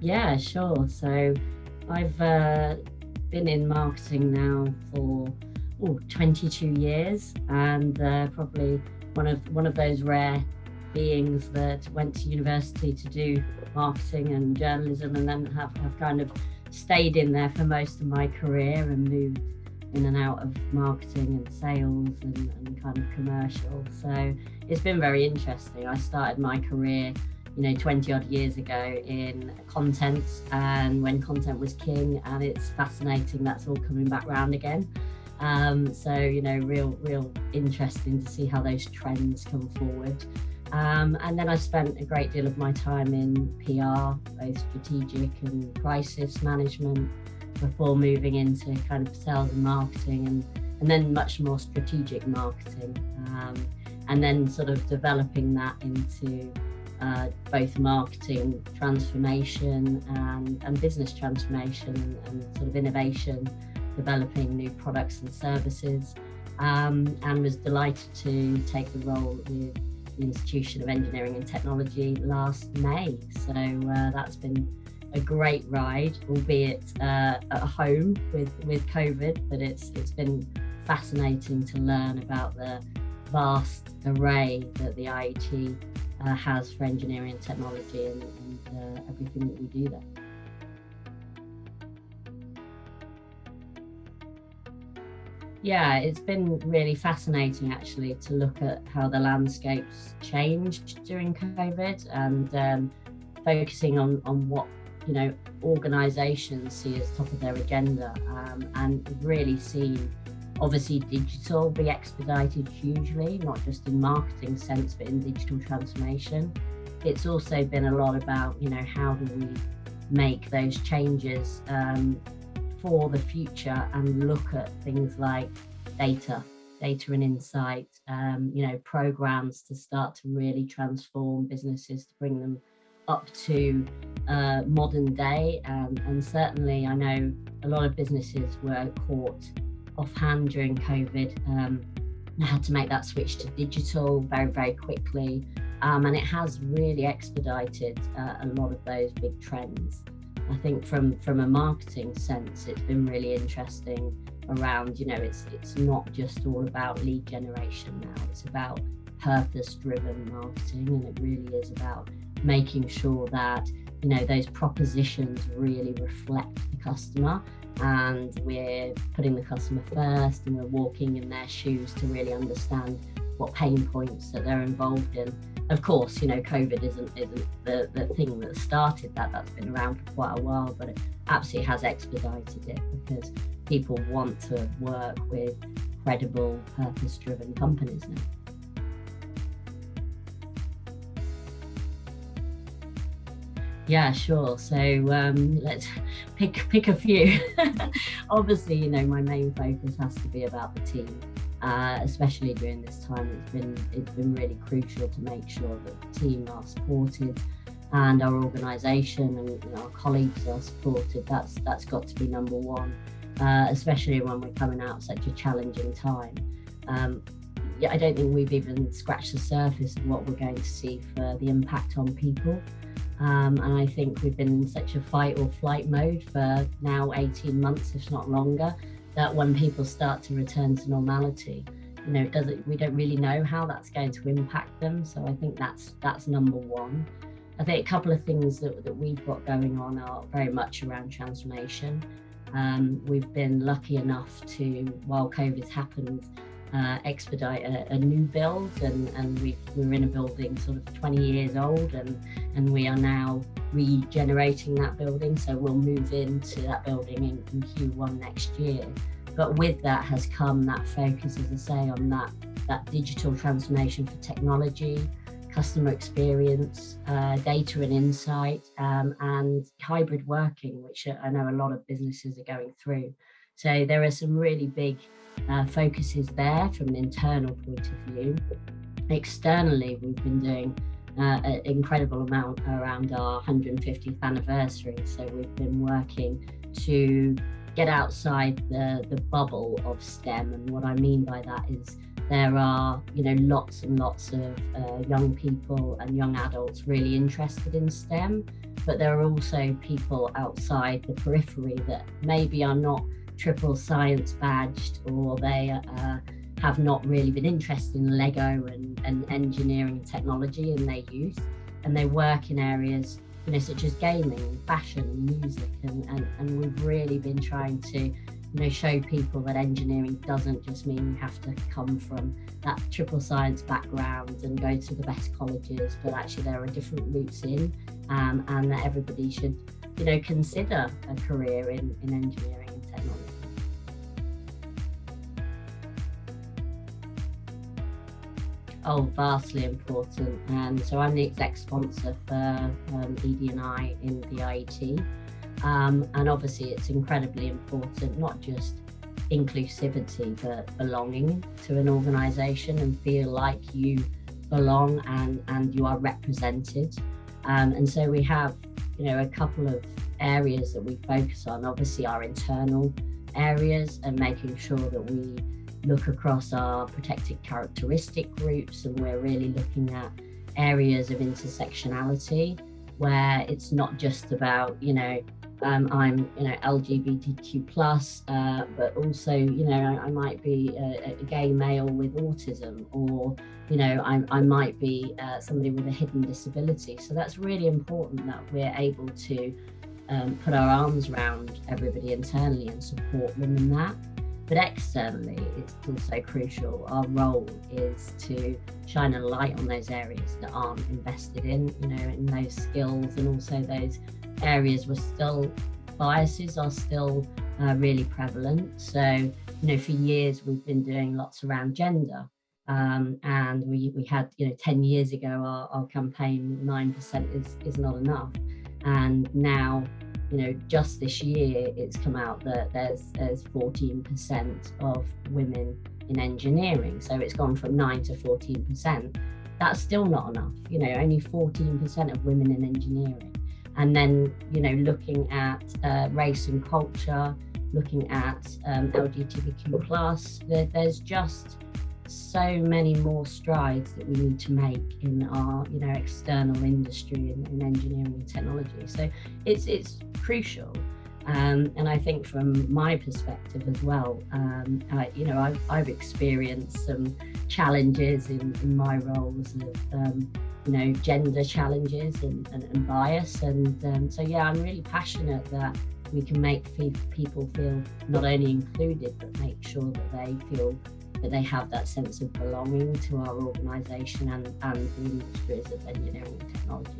Yeah, sure. So I've been in marketing now for 22 years, and probably one of those rare beings that went to university to do marketing and journalism, and then have kind of stayed in there for most of my career and moved in and out of marketing and sales and kind of commercial. So it's been very interesting. I started my career 20 odd years ago in content, and when content was king, and it's fascinating that's all coming back round again. So real interesting to see how those trends come forward. And then I spent a great deal of my time in PR, both strategic and crisis management, before moving into kind of sales and marketing, and then much more strategic marketing, and then sort of developing that into both marketing transformation and business transformation and sort of innovation, developing new products and services, and was delighted to take the role with the Institution of Engineering and Technology last May. So that's been a great ride, albeit at home with COVID, but it's been fascinating to learn about the vast array that the IET has for engineering and technology and everything that we do there. Yeah, it's been really fascinating actually to look at how the landscapes changed during COVID, and focusing on what organisations see as top of their agenda, and really seen obviously digital be expedited hugely, not just in marketing sense, but in digital transformation. It's also been a lot about, how do we make those changes for the future and look at things like data and insight, programs to start to really transform businesses, to bring them up to modern day. And certainly I know a lot of businesses were caught offhand during COVID. I had to make that switch to digital very, very quickly. And it has really expedited a lot of those big trends. I think from a marketing sense, it's been really interesting around, it's not just all about lead generation now, it's about purpose-driven marketing, and it really is about making sure that, those propositions really reflect the customer, and we're putting the customer first, and we're walking in their shoes to really understand what pain points that they're involved in. Of course, COVID isn't the thing that started that. That's been around for quite a while, but it absolutely has expedited it because people want to work with credible, purpose-driven companies now. Yeah, sure. So let's pick a few. Obviously, my main focus has to be about the team, especially during this time. It's been really crucial to make sure that the team are supported and our organisation and our colleagues are supported. That's got to be number one, especially when we're coming out such a challenging time. I don't think we've even scratched the surface of what we're going to see for the impact on people. And I think we've been in such a fight or flight mode for now 18 months, if not longer, that when people start to return to normality, we don't really know how that's going to impact them. So I think that's number one. I think a couple of things that we've got going on are very much around transformation. We've been lucky enough to, while COVID's happened, expedite a new build, and we're in a building sort of 20 years old, and we are now regenerating that building, so we'll move into that building in Q1 next year. But with that has come that focus, as I say, on that digital transformation for technology, customer experience, data and insight, and hybrid working, which I know a lot of businesses are going through. So there are some really big focuses there from an internal point of view. Externally, we've been doing an incredible amount around our 150th anniversary. So we've been working to get outside the bubble of STEM. And what I mean by that is there are, you know, lots and lots of young people and young adults really interested in STEM, but there are also people outside the periphery that maybe are not triple science badged, or they have not really been interested in Lego and engineering and technology in their youth, and they work in areas, you know, such as gaming, fashion, music, and we've really been trying to, you know, show people that engineering doesn't just mean you have to come from that triple science background and go to the best colleges, but actually there are different routes in, and that everybody should, you know, consider a career in engineering and technology. Oh, vastly important. And so I'm the exec sponsor for ED&I in the IET. And obviously it's incredibly important, not just inclusivity, but belonging to an organisation and feel like you belong and you are represented. And so we have, you know, a couple of areas that we focus on, obviously our internal areas and making sure that we look across our protected characteristic groups, and we're really looking at areas of intersectionality where it's not just about, you know, I'm, you know, LGBTQ plus, but also, you know, I might be a gay male with autism, or, you know, I might be somebody with a hidden disability. So that's really important that we're able to put our arms around everybody internally and support them in that. But externally, it's also crucial. Our role is to shine a light on those areas that aren't invested in, you know, in those skills, and also those areas where still biases are still really prevalent. So, you know, for years we've been doing lots around gender, and we had, you know, 10 years ago our campaign 9% is not enough, and now, you know, just this year it's come out that there's 14% of women in engineering. So it's gone from 9 to 14%. That's still not enough, you know, only 14% of women in engineering. And then, you know, looking at race and culture, looking at LGBTQ plus, there's just so many more strides that we need to make in our, you know, external industry in engineering and technology. So it's crucial. And I think from my perspective as well, you know, I've experienced some challenges in my roles of, you know, gender challenges and bias. And so, yeah, I'm really passionate that we can make people feel not only included, but make sure that they feel that they have that sense of belonging to our organisation and the industries of engineering and technology.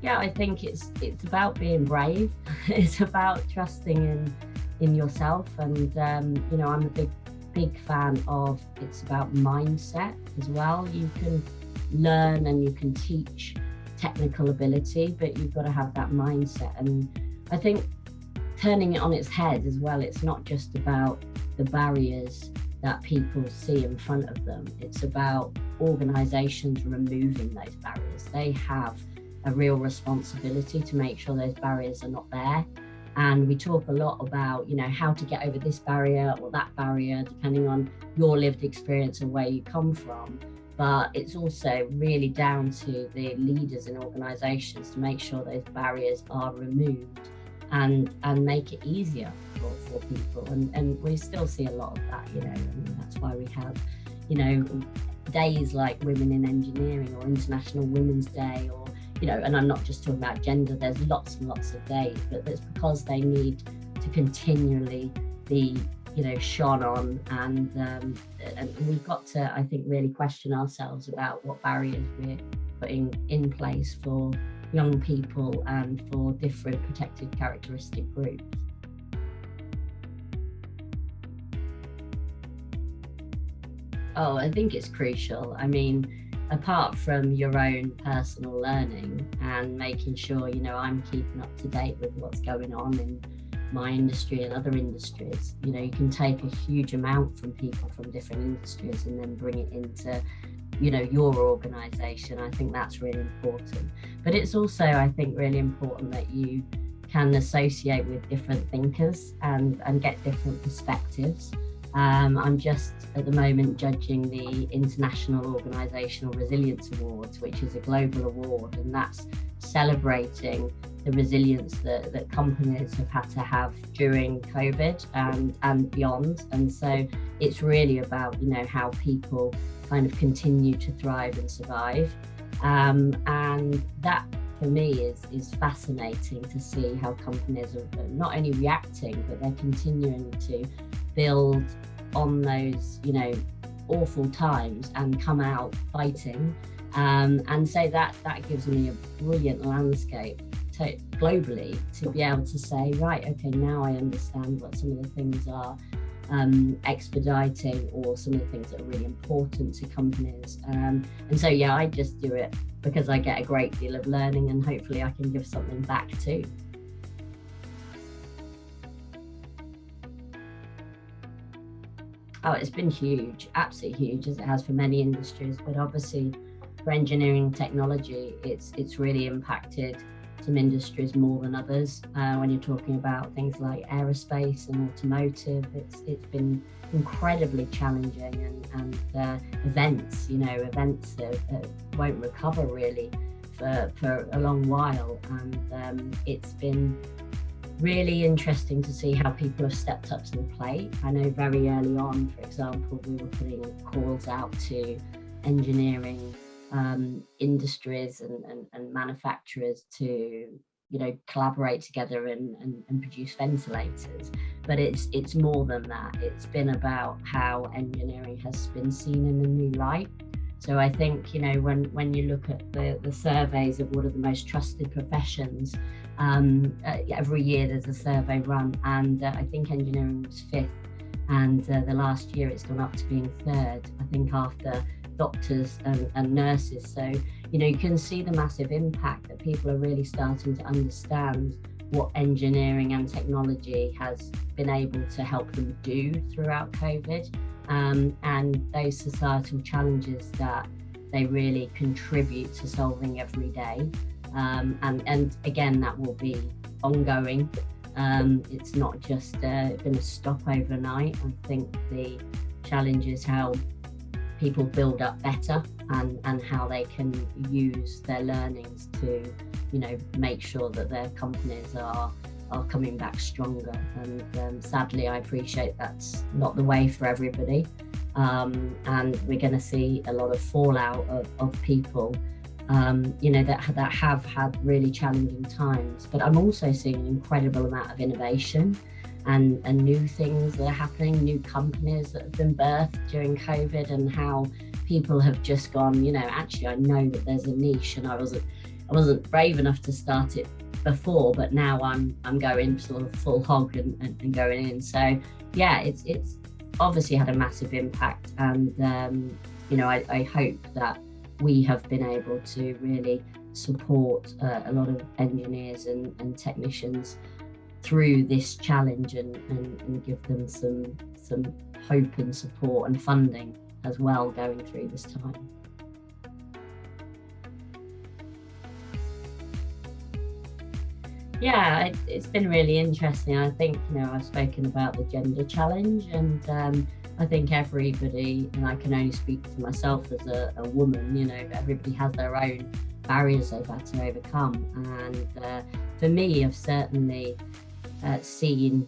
Yeah, I think it's about being brave. It's about trusting in yourself, and you know, I'm a big fan of, it's about mindset as well. You can learn and you can teach technical ability, but you've got to have that mindset. And I think turning it on its head as well, it's not just about the barriers that people see in front of them. It's about organisations removing those barriers. They have a real responsibility to make sure those barriers are not there. And we talk a lot about, you know, how to get over this barrier or that barrier, depending on your lived experience and where you come from. But it's also really down to the leaders in organisations to make sure those barriers are removed and make it easier for people. And we still see a lot of that, you know, and that's why we have, you know, days like Women in Engineering or International Women's Day, or, you know, and I'm not just talking about gender, there's lots and lots of days, but that's because they need to continually be, you know, shone on, and we've got to, I think, really question ourselves about what barriers we're putting in place for young people and for different protected characteristic groups. Oh, I think it's crucial. I mean, apart from your own personal learning and making sure, you know, I'm keeping up to date with what's going on in my industry and other industries, you know, you can take a huge amount from people from different industries and then bring it into, you know, your organisation. I think that's really important. But it's also, I think, really important that you can associate with different thinkers and get different perspectives. I'm just at the moment judging the International Organizational Resilience Awards, which is a global award, and that's celebrating the resilience that companies have had to have during COVID and beyond. And so it's really about, how people kind of continue to thrive and survive. And that for me is fascinating to see how companies are not only reacting, but they're continuing to build on those, awful times and come out fighting. And so that gives me a brilliant landscape globally to be able to say, right, okay, now I understand what some of the things are expediting, or some of the things that are really important to companies. And so, I just do it because I get a great deal of learning, and hopefully I can give something back too. Oh, it's been huge, absolutely huge, as it has for many industries, but obviously for engineering and technology, it's really impacted some industries more than others. When you're talking about things like aerospace and automotive, it's been incredibly challenging, and events that won't recover really for a long while. And it's been really interesting to see how people have stepped up to the plate. I know very early on, for example, we were putting calls out to engineering industries and manufacturers to collaborate together and produce ventilators. But it's more than that. It's been about how engineering has been seen in a new light. So I think when you look at the surveys of what are the most trusted professions, every year there's a survey run, and I think engineering was 5th, and the last year it's gone up to being 3rd, I think, after doctors and nurses. So you can see the massive impact that people are really starting to understand what engineering and technology has been able to help them do throughout COVID, and those societal challenges that they really contribute to solving every day. And again, that will be ongoing. It's not just going to stop overnight. I think the challenge is how people build up better, and how they can use their learnings to, make sure that their companies are coming back stronger. And sadly, I appreciate that's not the way for everybody. And we're going to see a lot of fallout of people, that have had really challenging times. But I'm also seeing an incredible amount of innovation and new things that are happening, new companies that have been birthed during COVID, and how people have just gone, actually, I know that there's a niche, and I wasn't brave enough to start it before, but now I'm going sort of full hog and going in. So it's obviously had a massive impact, and I hope that we have been able to really support a lot of engineers and technicians through this challenge, and give them some hope and support and funding as well going through this time. Yeah, it's been really interesting. I think, I've spoken about the gender challenge, and I think everybody, and I can only speak for myself as a woman, everybody has their own barriers they've had to overcome. And for me, I've certainly seen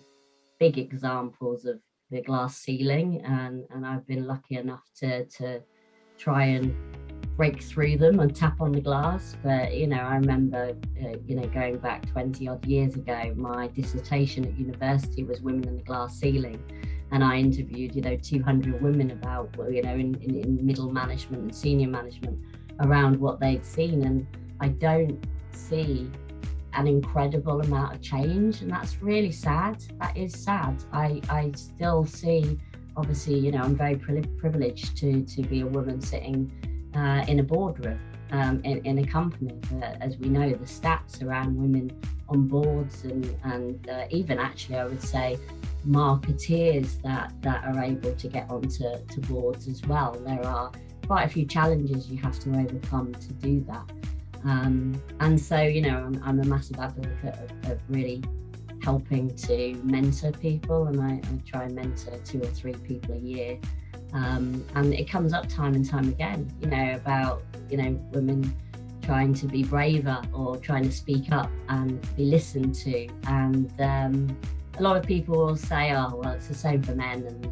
big examples of the glass ceiling, and I've been lucky enough to try and break through them and tap on the glass. But I remember going back 20 odd years ago, my dissertation at university was women and the glass ceiling, and I interviewed 200 women about in middle management and senior management around what they'd seen, and I don't see an incredible amount of change, and that's really sad. That is sad. I still see, obviously, I'm very privileged to be a woman sitting in a boardroom in a company. As we know, the stats around women on boards and even actually, I would say, marketeers that are able to get onto boards as well. There are quite a few challenges you have to overcome to do that. And so, you know, I'm a massive advocate of really helping to mentor people, and I try and mentor 2 or 3 people a year. And it comes up time and time again, you know, about, you know, women trying to be braver or trying to speak up and be listened to. And a lot of people will say, oh, well, it's the same for men, and,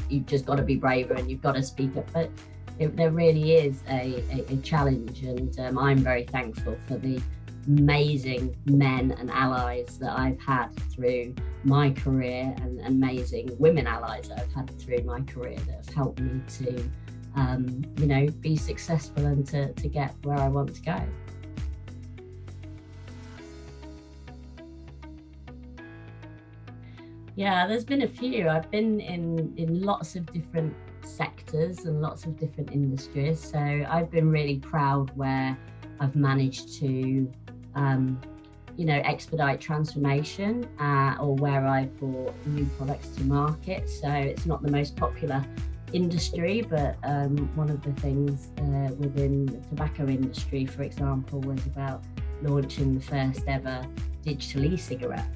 you've just got to be braver and you've got to speak up. But there really is a challenge, and I'm very thankful for the amazing men and allies that I've had through my career, and amazing women allies that I've had through my career that have helped me to, be successful and to get where I want to go. Yeah, there's been a few. I've been in lots of different sectors and lots of different industries. So I've been really proud where I've managed to, expedite transformation, or where I brought new products to market. So it's not the most popular industry, but one of the things within the tobacco industry, for example, was about launching the first ever digital e-cigarette.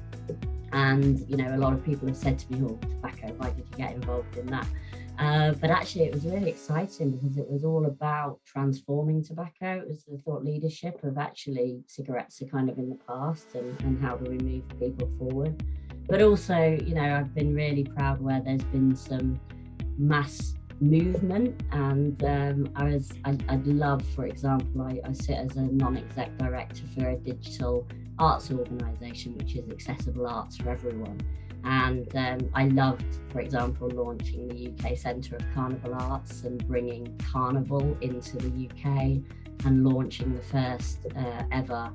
And, you know, a lot of people have said to me, oh, tobacco, why did you get involved in that? But actually, it was really exciting because it was all about transforming tobacco. It was the thought leadership of actually cigarettes are kind of in the past, and how do we move people forward. But also, you know, I've been really proud where there's been some mass movement, and I'd love, for example, I sit as a non-exec director for a digital arts organisation, which is accessible arts for everyone. And I loved, for example, launching the UK Centre of Carnival Arts and bringing Carnival into the UK and launching the first ever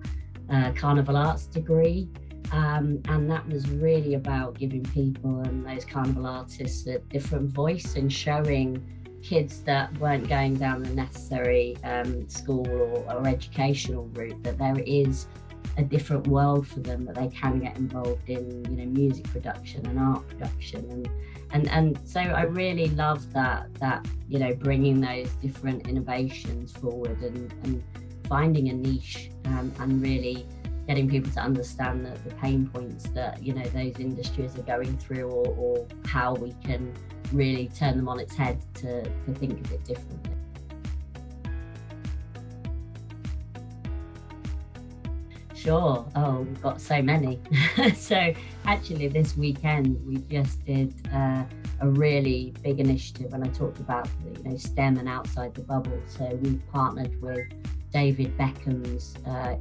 Carnival Arts degree. And that was really about giving people and those carnival artists a different voice, and showing kids that weren't going down the necessary school or educational route that there is a different world for them, that they can get involved in, you know, music production and art production, and so I really love that you know, bringing those different innovations forward and finding a niche, and really getting people to understand the pain points that, you know, those industries are going through, or how we can really turn them on its head to think of it differently. Sure. Oh, we've got so many. So actually this weekend we just did a really big initiative, and I talked about, you know, STEM and outside the bubble. So we've partnered with David Beckham's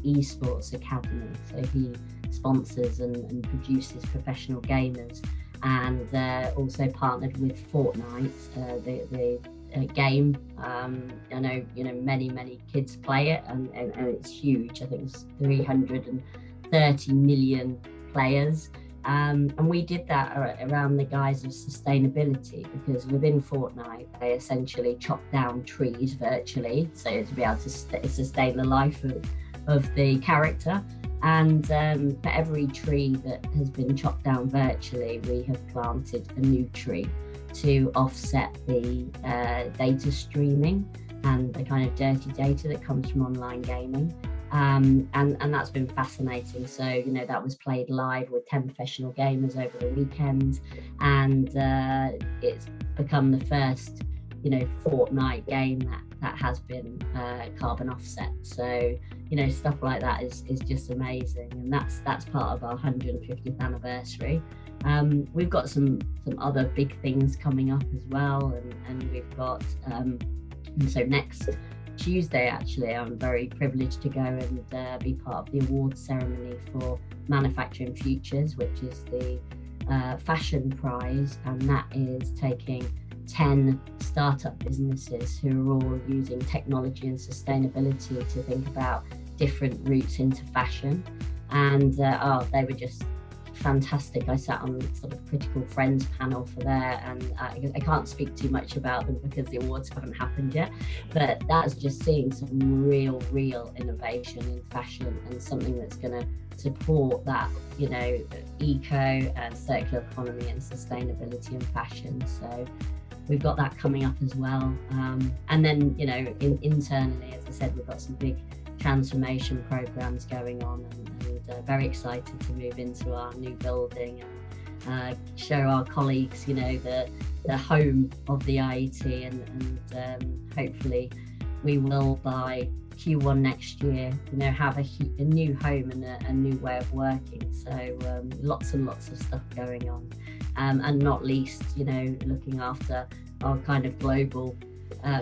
esports academy. So he sponsors and produces professional gamers, and also partnered with Fortnite, the game. I know, you know, many kids play it, and it's huge. I think it's 330 million players. And we did that around the guise of sustainability, because within Fortnite, they essentially chop down trees virtually, so to be able to sustain the life of the character. And for every tree that has been chopped down virtually, we have planted a new tree to offset the data streaming and the kind of dirty data that comes from online gaming. And that's been fascinating. So, you know, that was played live with 10 professional gamers over the weekend, and it's become the first, you know, Fortnite game that has been carbon offset. So, you know, stuff like that is just amazing, and that's part of our 150th anniversary. We've got some other big things coming up as well, and we've got so next Tuesday, actually, I'm very privileged to go and be part of the awards ceremony for Manufacturing Futures, which is the fashion prize, and that is taking 10 startup businesses who are all using technology and sustainability to think about different routes into fashion. And they were just fantastic. I sat on sort of critical friends panel for there, and I can't speak too much about them because the awards haven't happened yet, but that's just seeing some real innovation in fashion, and something that's going to support that, you know, eco and circular economy and sustainability in fashion. So we've got that coming up as well. And then, you know, internally, as I said, we've got some big transformation programs going on, and very excited to move into our new building and show our colleagues, you know, the home of the IET, and hopefully we will, by Q1 next year, you know, have a new home and a new way of working. So lots and lots of stuff going on, and not least, you know, looking after our kind of global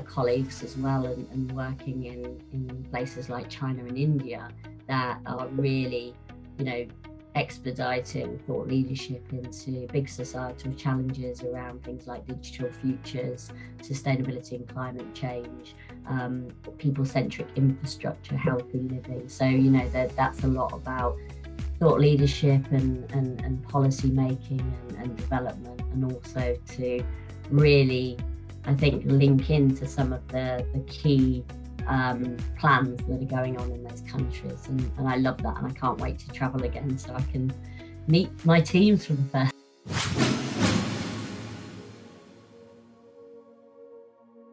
colleagues as well, and working in places like China and India that are really, you know, expediting thought leadership into big societal challenges around things like digital futures, sustainability and climate change, people-centric infrastructure, healthy living. So, you know, that's a lot about thought leadership and policy making and development, and also to really, I think, link into some of the key plans that are going on in those countries, and I love that, and I can't wait to travel again so I can meet my teams for the